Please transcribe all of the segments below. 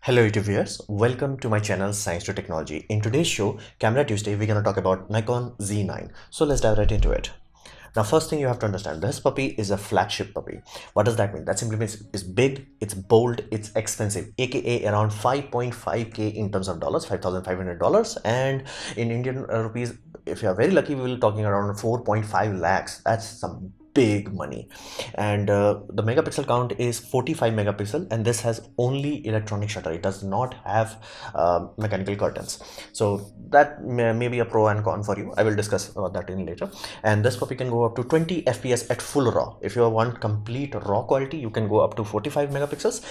Hello YouTube viewers, welcome to my channel Science to Technology. In today's show, Camera Tuesday, we're going to talk about Nikon Z9. So let's dive right into it. Now, first thing you have to understand, this puppy is a flagship puppy. What does that mean? That simply means it's big, it's bold, it's expensive, aka around 5.5k in terms of dollars, $5,500, and in Indian rupees, if you are very lucky, we will be talking around 4.5 lakhs. That's some big money. And the megapixel count is 45 megapixel, and this has only electronic shutter. It does not have mechanical curtains. So that may be a pro and con for you. I will discuss about that in later. And this puppy can go up to 20 fps at full raw. If you want complete raw quality, you can go up to 45 megapixels,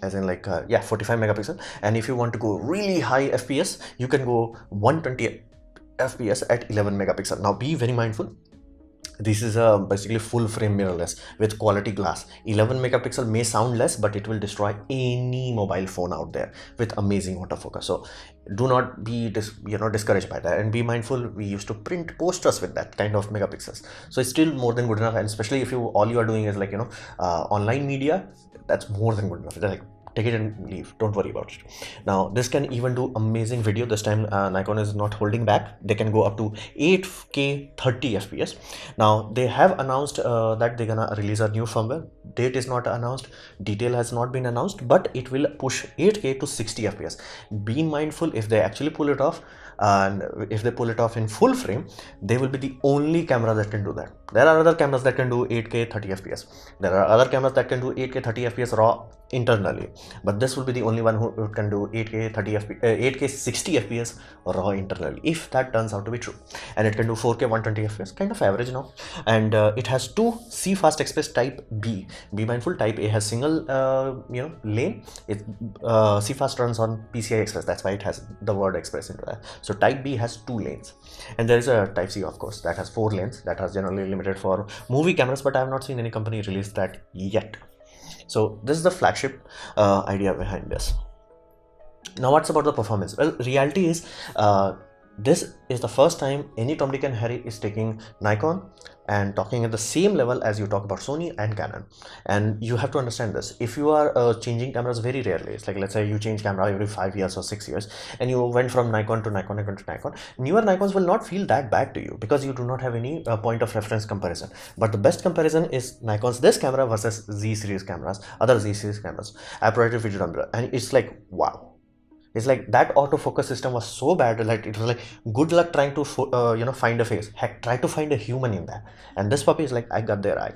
as in 45 megapixel. And if you want to go really high fps, you can go 120 fps at 11 megapixel. Now be very mindful, this is a basically full frame mirrorless with quality glass. 11 megapixel may sound less, but it will destroy any mobile phone out there with amazing autofocus. So do not be discouraged by that, and be mindful, we used to print posters with that kind of megapixels, so it's still more than good enough. And especially if all you are doing is online media, that's more than good enough. Like, take it and leave, don't worry about it. Now this can even do amazing video. This time Nikon is not holding back. They can go up to 8k 30 fps. Now they have announced that they're gonna release a new firmware. Date is not announced, detail has not been announced, but it will push 8k to 60 fps. Be mindful, if they actually pull it off, and if they pull it off in full frame, they will be the only camera that can do that. There are other cameras that can do 8k 30 fps. There are other cameras that can do 8k 30 fps raw internally, but this will be the only one who can do 8k 30 fps 8k 60 fps raw internally, if that turns out to be true. And it can do 4k 120 fps, kind of average now. And it has two CFast Express type B. Be mindful, type A has single lane. It CFast runs on PCI Express, that's why it has the word express into that. So type B has 2 lanes, and there is a type C, of course, that has 4 lanes. That has generally limited for movie cameras, but I have not seen any company release that yet. So this is the flagship idea behind this. Now what's about the performance? Well, reality is this is the first time any Tom, Dick and Harry is taking Nikon and talking at the same level as you talk about Sony and Canon. And you have to understand this. If you are changing cameras very rarely, it's like, let's say you change camera every 5 years or 6 years, and you went from Nikon to Nikon to Nikon, newer Nikons will not feel that bad to you because you do not have any point of reference comparison. But the best comparison is Nikon's this camera versus Z series cameras, other Z series cameras. I provided video number, and it's like, wow. It's like that autofocus system was so bad, like it was like, good luck trying to find a face. Heck, try to find a human in that. And this puppy is like, I got their eye.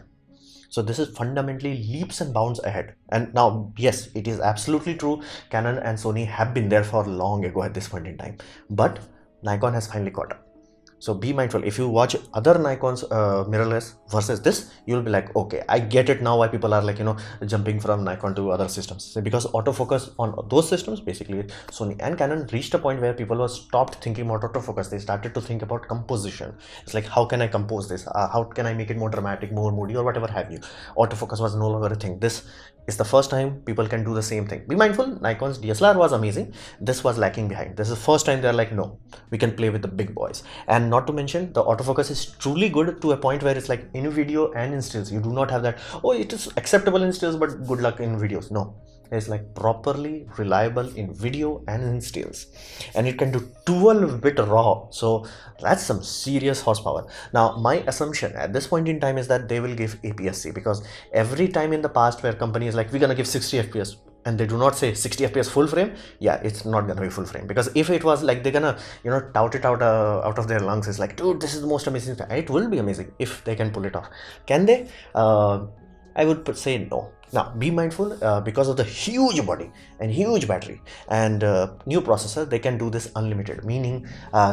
So this is fundamentally leaps and bounds ahead. And now, yes, it is absolutely true, Canon and Sony have been there for long ago at this point in time, but Nikon has finally caught up. So be mindful, if you watch other Nikon's mirrorless versus this, you'll be like, okay, I get it now why people are like, jumping from Nikon to other systems. Because autofocus on those systems, basically Sony and Canon, reached a point where people were stopped thinking about autofocus. They started to think about composition. It's like, how can I compose this? How can I make it more dramatic, more moody, or whatever have you? Autofocus was no longer a thing. This is the first time people can do the same thing. Be mindful, Nikon's DSLR was amazing. This was lacking behind. This is the first time they're like, no, we can play with the big boys. And not to mention, the autofocus is truly good to a point where it's like, in video and in stills, you do not have that, oh, it is acceptable in stills, but good luck in videos. No, it's like properly reliable in video and in stills. And it can do 12-bit raw. So that's some serious horsepower. Now, my assumption at this point in time is that they will give APS-C, because every time in the past where companies like, we're gonna give 60 FPS, and they do not say 60 fps full frame, yeah, it's not gonna be full frame. Because if it was like, they're gonna tout it out of their lungs, it's like, dude, this is the most amazing thing. It will be amazing if they can pull it off. Can they? I would say no. Now be mindful, because of the huge body and huge battery and new processor, they can do this unlimited, meaning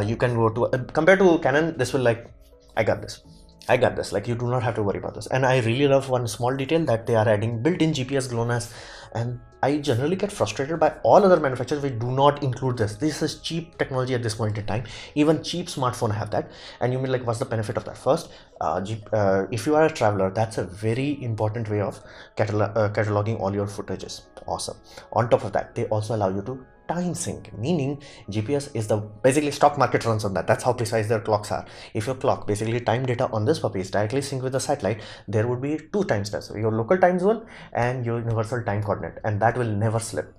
you can go to compared to Canon, this will like, I got this, like, you do not have to worry about this. And I really love one small detail, that they are adding built-in GPS GLONASS. And I generally get frustrated by all other manufacturers which do not include this. This is cheap technology at this point in time. Even cheap smartphone have that. And you mean like, what's the benefit of that? First, if you are a traveler, that's a very important way of cataloging all your footages. Awesome. On top of that, they also allow you to time sync, meaning GPS is the basically stock market runs on that. That's how precise their clocks are. If your clock, basically time data on this puppy, is directly synced with the satellite, there would be 2 time steps, your local time zone and your universal time coordinate, and that will never slip.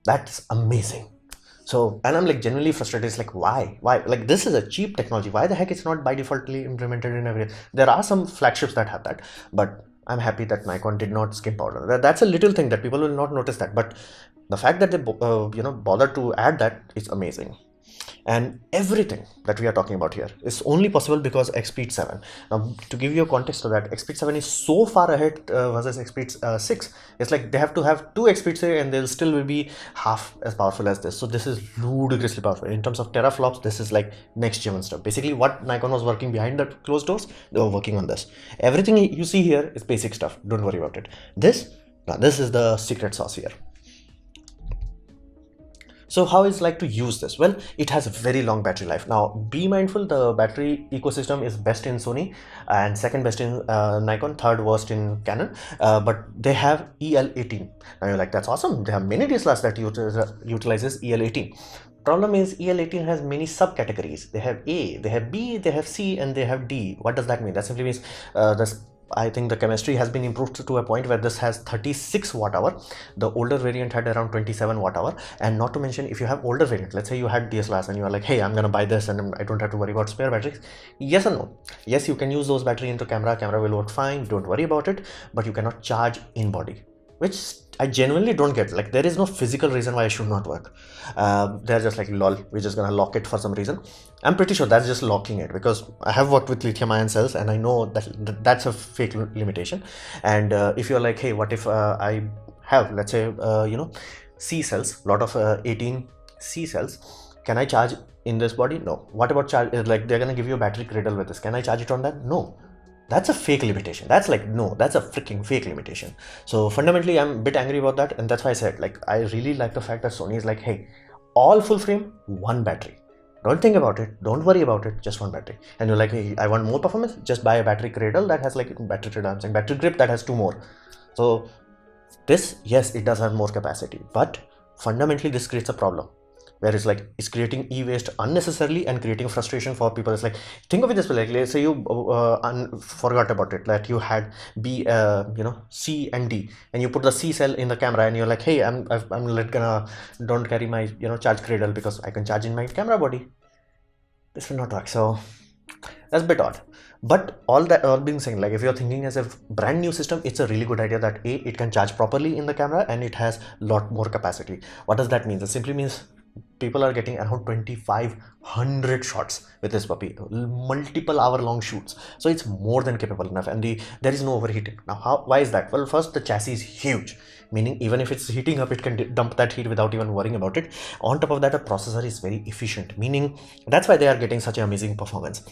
That's amazing. So, and I'm like genuinely frustrated. It's like, why? Like, this is a cheap technology. Why the heck it's not by defaultly implemented in every? There are some flagships that have that, but I'm happy that Nikon did not skim powder. That's a little thing that people will not notice that, but the fact that they bothered to add that is amazing. And everything that we are talking about here is only possible because Xpeed 7. Now, to give you a context to that, Xpeed 7 is so far ahead versus Xpeed 6. It's like they have to have two Xpeed 6 and they'll still be half as powerful as this. So this is ludicrously powerful. In terms of teraflops, this is like next gen stuff. Basically, what Nikon was working behind the closed doors, they were working on this. Everything you see here is basic stuff. Don't worry about it. This is the secret sauce here. So how is like to use this? Well, it has a very long battery life. Now, be mindful, the battery ecosystem is best in Sony and second best in Nikon, third worst in Canon, but they have EL18. Now you're like, that's awesome. They have many DSLRs that utilizes EL18. Problem is EL18 has many subcategories. They have A, they have B, they have C, and they have D. What does that mean? That simply means I think the chemistry has been improved to a point where this has 36 watt hour. The older variant had around 27 watt hour. And not to mention, if you have older variant, let's say you had DSLRs and you are like, hey, I'm gonna buy this and I don't have to worry about spare batteries. Yes or no? Yes, you can use those battery into camera will work fine, don't worry about it, but you cannot charge in body, which I genuinely don't get. Like, there is no physical reason why it should not work. They're just like, lol, we're just gonna lock it for some reason. I'm pretty sure that's just locking it, because I have worked with lithium ion cells and I know that that's a fake limitation. And if you're like, hey, what if I have, let's say, C cells, lot of 18 C cells, can I charge in this body? No. What about charge? Like, they're gonna give you a battery cradle with this. Can I charge it on that? No. That's a fake limitation. That's like, no, that's a freaking fake limitation. So fundamentally, I'm a bit angry about that. And that's why I said, like, I really like the fact that Sony is like, hey, all full frame, one battery. Don't think about it. Don't worry about it. Just one battery. And you're like, hey, I want more performance. Just buy a battery cradle that has like battery cradle. I'm saying battery grip that has two more. So this, yes, it does have more capacity, but fundamentally this creates a problem. Where it's like, it's creating e-waste unnecessarily and creating frustration for people. It's like, think of it this way, like, let's say you forgot about it, that you had B, C and D, and you put the C cell in the camera and you're like, hey, I'm gonna don't carry my charge cradle because I can charge in my camera body. This will not work. So that's a bit odd. But all being saying, like, if you're thinking as a brand new system, it's a really good idea that A, it can charge properly in the camera and it has a lot more capacity. What does that mean? It simply means people are getting around 2500 shots with this puppy, multiple hour-long shoots. So it's more than capable enough, and there is no overheating. Now, why is that? Well, first, the chassis is huge, meaning even if it's heating up, it can dump that heat without even worrying about it. On top of that, a processor is very efficient, meaning that's why they are getting such an amazing performance.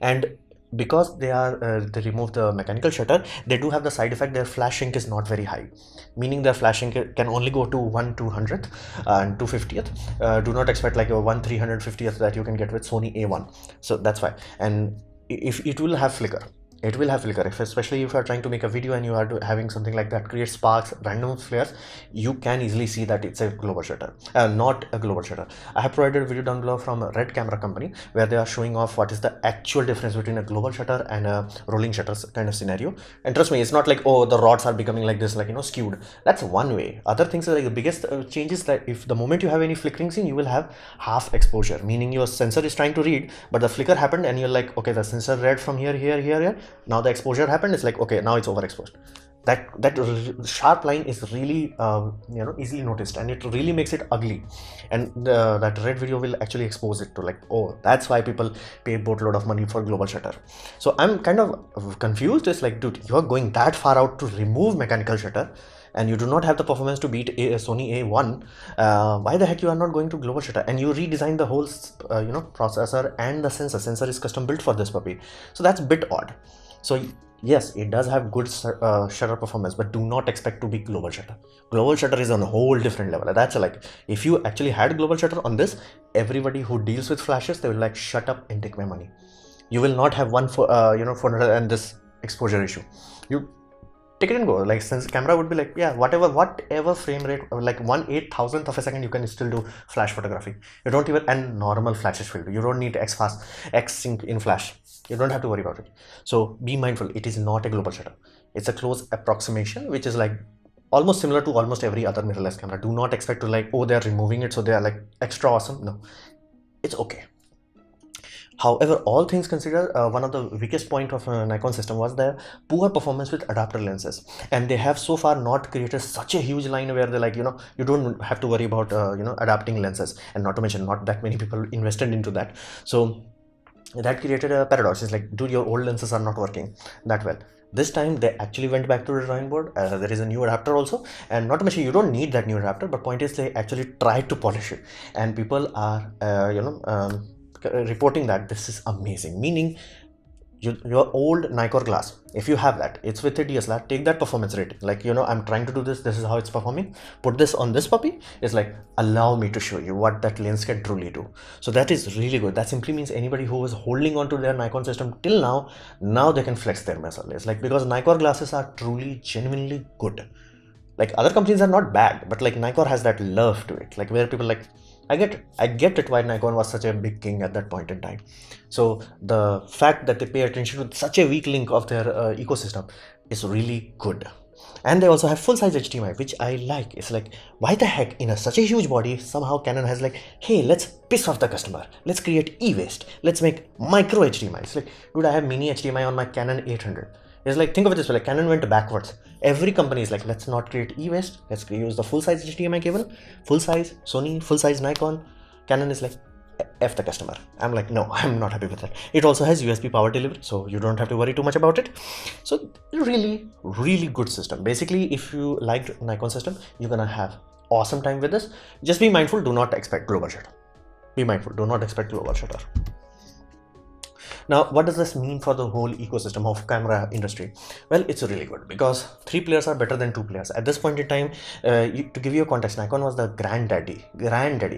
And because they remove the mechanical shutter, they do have the side effect their flash shrink is not very high, meaning their flash shrink can only go to 1/200th and 250th. Do not expect like a 1/350th that you can get with Sony A1. So that's why. And if it will have flicker, it will have flicker, especially if you are trying to make a video and you are having something like that create sparks, random flares, you can easily see that it's a global shutter, not a global shutter. I have provided a video down below from a Red Camera company where they are showing off what is the actual difference between a global shutter and a rolling shutter kind of scenario. And trust me, it's not like, oh, the rods are becoming like this, like, skewed. That's one way. Other things are like, the biggest change is that if the moment you have any flickering scene, you will have half exposure, meaning your sensor is trying to read, but the flicker happened and you're like, okay, the sensor read from here. Now the exposure happened. It's like, okay, now it's overexposed. That sharp line is really easily noticed, and it really makes it ugly. And that red video will actually expose it to, like, oh, that's why people pay a boatload of money for global shutter. So I'm kind of confused. It's like, dude, you're going that far out to remove mechanical shutter and you do not have the performance to beat Sony A1. Why the heck you are not going to global shutter? And you redesign the whole processor and the sensor is custom built for this puppy. So that's a bit odd. So yes, it does have good shutter performance, but do not expect to be global shutter. Global shutter is on a whole different level. That's like, if you actually had global shutter on this, everybody who deals with flashes, they will like, shut up and take my money. You will not have 400 and this exposure issue. You take it and go. Like, since camera would be like, yeah, whatever frame rate, like 1/8000th of a second, you can still do flash photography. You don't even, and normal flashes will do. You don't need X sync in flash. You don't have to worry about it. So be mindful, it is not a global shutter. It's a close approximation, which is like almost similar to almost every other mirrorless camera. Do not expect to like, oh, they're removing it so they are like extra awesome. No, it's okay. However, all things considered, one of the weakest point of Nikon system was their poor performance with adapter lenses, and they have so far not created such a huge line where they're like, you don't have to worry about adapting lenses, and not to mention not that many people invested into that. So that created a paradox. It's like, dude, your old lenses are not working that well. This time they actually went back to the drawing board. There is a new adapter also, and not to mention you don't need that new adapter, but point is they actually tried to polish it, and people are reporting that this is amazing. Meaning your old Nikon glass, if you have that, it's with a DSLR, take that performance rating, like, I'm trying to do this is how it's performing, put this on this puppy. It's like, allow me to show you what that lens can truly do. So that is really good. That simply means anybody who was holding on to their Nikon system till now they can flex their muscle. It's like, because Nikon glasses are truly genuinely good. Like, other companies are not bad, but like Nikon has that love to it, like where people like, I get it why Nikon was such a big king at that point in time. So the fact that they pay attention to such a weak link of their ecosystem is really good. And they also have full-size HDMI, which I like. It's like, why the heck in such a huge body, somehow Canon has like, hey, let's piss off the customer. Let's create e-waste. Let's make micro HDMI. It's like, dude, I have mini HDMI on my Canon 800. It's like, think of it this way, like Canon went backwards. Every company is like, let's not create e-waste, let's use the full-size HDMI cable. Full-size Sony, full-size Nikon. Canon is like, F the customer. I'm like, no, I'm not happy with that. It also has USB power delivery, so you don't have to worry too much about it. So really, really good system. Basically, if you liked Nikon system, you're gonna have awesome time with this. Just be mindful, do not expect global shutter. Be mindful, do not expect global shutter. Now, what does this mean for the whole ecosystem of camera industry? Well, it's really good because 3 players are better than 2 players. At this point in time, to give you a context, Nikon was the granddaddy,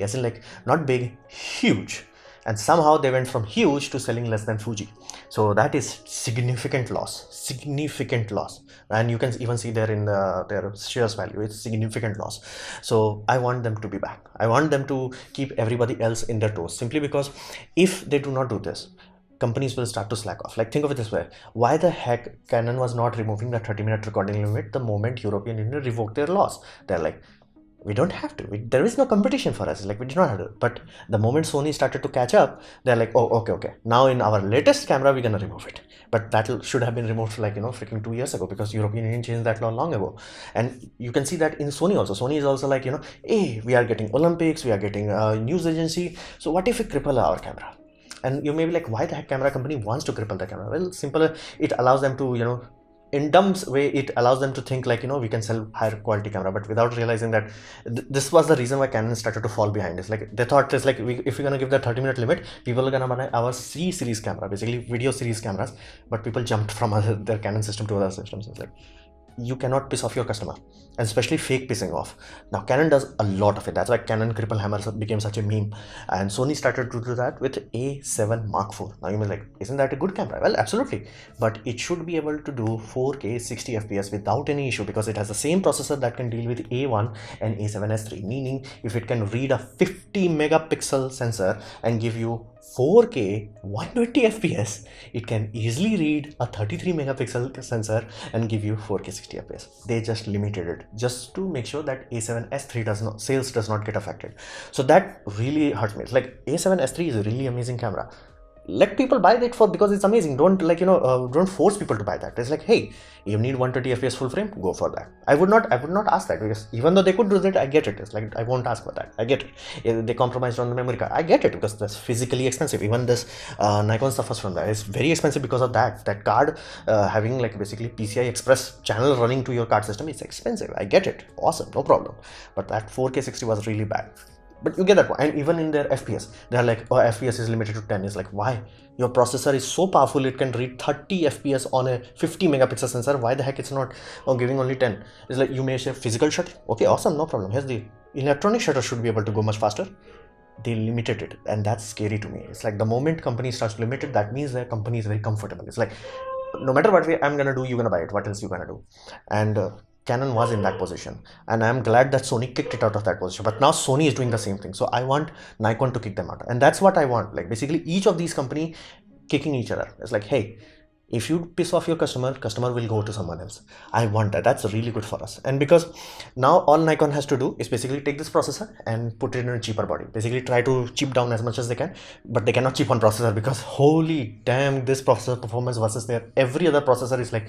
as in like not big, huge. And somehow they went from huge to selling less than Fuji. So that is significant loss. And you can even see there in their shares value, it's significant loss. So I want them to be back. I want them to keep everybody else in their toes, simply because if they do not do this, companies will start to slack off. Like, think of it this way, why the heck Canon was not removing the 30-minute recording limit the moment European Union revoked their laws? They're like, we don't have to, there is no competition for us, like we do not have to. But the moment Sony started to catch up, they're like, oh, okay, now in our latest camera we're gonna remove it. But that should have been removed like, freaking 2 years ago, because European Union changed that law long ago. And you can see that in Sony also. Sony is also like, hey, we are getting Olympics, we are getting a news agency, so what if we cripple our camera? And you may be like, why the heck camera company wants to cripple the camera? Well, simple, it allows them to, in dumb way, it allows them to think like, we can sell higher quality camera, but without realizing that this was the reason why Canon started to fall behind. It's like, they thought it's like, if we're going to give that 30-minute limit, people are going to buy our C series camera, basically video series cameras, but people jumped from their Canon system to other systems. It's like, you cannot piss off your customer, and especially fake pissing off. Now Canon does a lot of it. That's why Canon cripple hammer became such a meme, and Sony started to do that with A7 Mark IV. Now you may be like, isn't that a good camera? Well, absolutely, but it should be able to do 4K 60 FPS without any issue, because it has the same processor that can deal with A1 and A7S III. Meaning, if it can read a 50 megapixel sensor and give you 4K 120 FPS, it can easily read a 33 megapixel sensor and give you 4K 60 FPS. They just limited it just to make sure that A7S III sales does not get affected. So that really hurts me. It's like, A7S III is a really amazing camera. Let people buy that because it's amazing. Don't don't force people to buy that. It's like, hey, you need 120 FPS full frame, go for that. I would not ask that, because even though they could do that, I get it. It's like, I won't ask for that. I get it. They compromised on the memory card. I get it, because that's physically expensive. Even this Nikon suffers from that. It's very expensive because of that. That card having like basically PCI Express channel running to your card system is expensive. I get it. Awesome, no problem. But that 4K 60 was really bad. But you get that point. And even in their FPS, they're like, oh, FPS is limited to 10. It's like, why? Your processor is so powerful, it can read 30 FPS on a 50 megapixel sensor. Why the heck it's not giving only 10? It's like, you may say physical shutter. Okay, awesome, no problem. Here's the electronic shutter, should be able to go much faster. They limited it, and that's scary to me. It's like, the moment company starts to limit it, that means their company is very comfortable. It's like, no matter what I'm gonna do, you're gonna buy it. What else you gonna do? And Canon was in that position, and I'm glad that Sony kicked it out of that position. But now Sony is doing the same thing, so I want Nikon to kick them out, and that's what I want. Like, basically each of these company kicking each other. It's like, hey, If you piss off your customer will go to someone else. I want that. That's really good for us. And because now all Nikon has to do is basically take this processor and put it in a cheaper body. Basically try to chip down as much as they can, but they cannot chip on processor because holy damn, this processor performance versus their every other processor is like,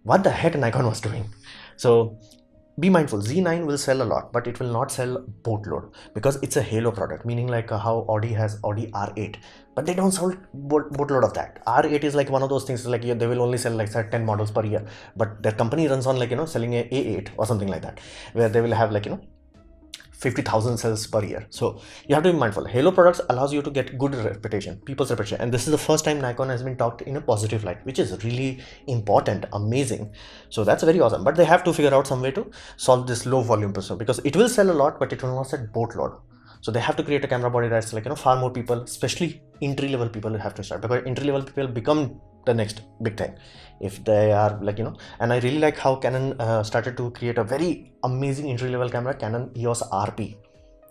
what the heck Nikon was doing. So be mindful, Z9 will sell a lot, but it will not sell boatload because it's a halo product, meaning like how Audi has Audi R8, but they don't sell boatload of that. R8 is like one of those things, like they will only sell like 10 models per year, but their company runs on like, selling a A8 or something like that, where they will have like, 50,000 sales per year. So you have to be mindful. Halo products allows you to get good reputation, people's reputation, and this is the first time Nikon has been talked in a positive light, which is really important, amazing. So that's very awesome. But they have to figure out some way to solve this low volume person, because it will sell a lot, but it will not sell boatload. So they have to create a camera body that's like, far more people, especially entry level people, have to start, because entry level people become the next big thing if they are like, and I really like how Canon started to create a very amazing entry level camera, Canon EOS RP.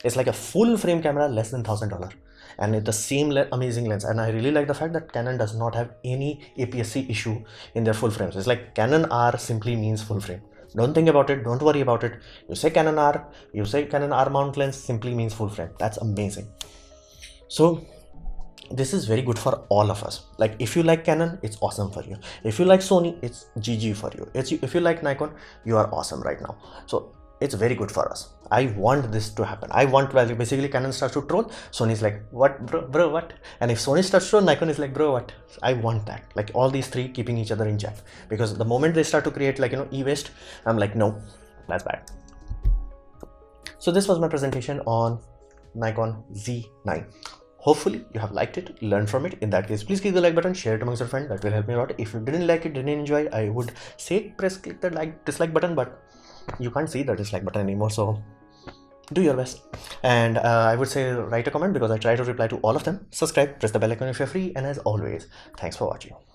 It's like a full frame camera, less than $1,000, and it's the same amazing lens. And I really like the fact that Canon does not have any APS-C issue in their full frames. It's like Canon R simply means full frame. Don't think about it, don't worry about it. You say Canon R, you say Canon R mount lens simply means full frame. That's amazing. So this is very good for all of us. Like if you like Canon, it's awesome for you. If you like Sony, it's GG for you. If you like Nikon, you are awesome right now. So it's very good for us. I want this to happen. I want, basically Canon starts to troll, Sony's like, what bro what? And if Sony starts to troll, Nikon is like, bro what? I want that. Like all these three keeping each other in check, because the moment they start to create like, e-waste, I'm like, no, that's bad. So this was my presentation on Nikon Z9. Hopefully you have liked it, learned from it. In that case, please click the like button, share it amongst your friends. That will help me a lot. If you didn't like it, didn't enjoy it, I would say click the dislike button, but you can't see the dislike button anymore. So do your best. And I would say write a comment, because I try to reply to all of them. Subscribe, press the bell icon if you're free. And as always, thanks for watching.